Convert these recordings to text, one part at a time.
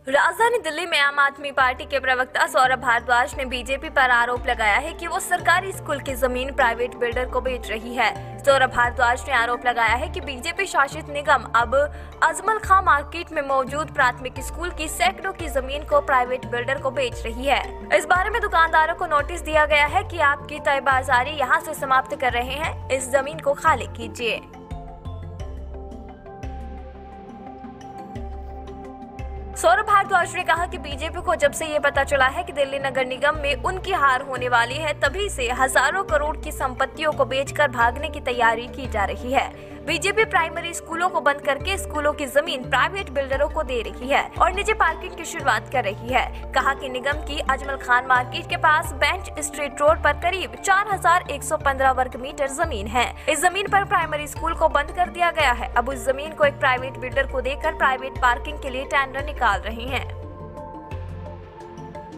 राजधानी दिल्ली में आम आदमी पार्टी के प्रवक्ता सौरभ भारद्वाज ने बीजेपी पर आरोप लगाया है कि वो सरकारी स्कूल की जमीन प्राइवेट बिल्डर को बेच रही है। सौरभ भारद्वाज ने आरोप लगाया है कि बीजेपी शासित निगम अब अजमल खां मार्केट में मौजूद प्राथमिक स्कूल की सैकड़ों की जमीन को प्राइवेट बिल्डर को बेच रही है। इस बारे में दुकानदारों को नोटिस दिया गया है कि आपकी तयबाजारी यहाँ से समाप्त कर रहे हैं, इस जमीन को खाली कीजिए। सौरभ भारद्वाज ने कहा कि बीजेपी को जब से ये पता चला है कि दिल्ली नगर निगम में उनकी हार होने वाली है, तभी से हजारों करोड़ की संपत्तियों को बेचकर भागने की तैयारी की जा रही है। बीजेपी प्राइमरी स्कूलों को बंद करके स्कूलों की जमीन प्राइवेट बिल्डरों को दे रही है और निजी पार्किंग की शुरुआत कर रही है। कहा कि निगम की अजमल खान मार्केट के पास बेंच स्ट्रीट रोड पर करीब 4115 वर्ग मीटर जमीन है। इस जमीन पर प्राइमरी स्कूल को बंद कर दिया गया है। अब उस जमीन को एक प्राइवेट बिल्डर को देकर प्राइवेट पार्किंग के लिए टेंडर निकाल रहे हैं।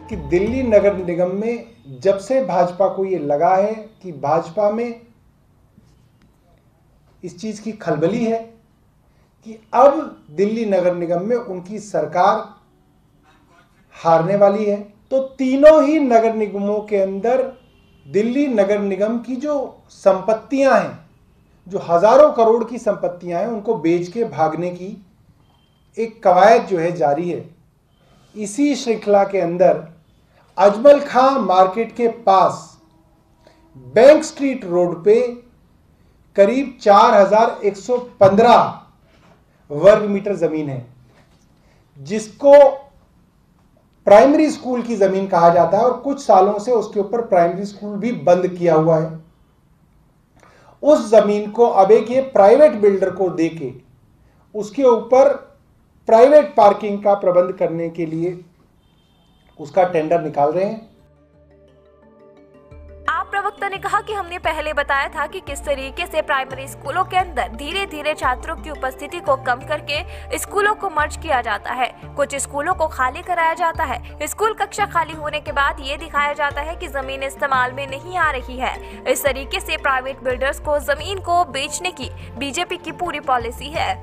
कि दिल्ली नगर निगम में जब से भाजपा को ये लगा है कि भाजपा में इस चीज की खलबली है कि अब दिल्ली नगर निगम में उनकी सरकार हारने वाली है, तो तीनों ही नगर निगमों के अंदर दिल्ली नगर निगम की जो संपत्तियां हैं, जो हजारों करोड़ की संपत्तियां हैं, उनको बेच के भागने की एक कवायद जो है जारी है। इसी श्रृंखला के अंदर अजमल खां मार्केट के पास बैंक स्ट्रीट रोड पे करीब 4115 वर्ग मीटर जमीन है, जिसको प्राइमरी स्कूल की जमीन कहा जाता है और कुछ सालों से उसके ऊपर प्राइमरी स्कूल भी बंद किया हुआ है। उस जमीन को अब एक ये प्राइवेट बिल्डर को देके उसके ऊपर प्राइवेट पार्किंग का प्रबंध करने के लिए उसका टेंडर निकाल रहे हैं। प्रवक्ता ने कहा कि हमने पहले बताया था कि किस तरीके से प्राइमरी स्कूलों के अंदर धीरे धीरे छात्रों की उपस्थिति को कम करके स्कूलों को मर्ज किया जाता है। कुछ स्कूलों को खाली कराया जाता है। स्कूल कक्षा खाली होने के बाद ये दिखाया जाता है कि जमीन इस्तेमाल में नहीं आ रही है। इस तरीके से प्राइवेट बिल्डर्स को जमीन को बेचने की बीजेपी की पूरी पॉलिसी है।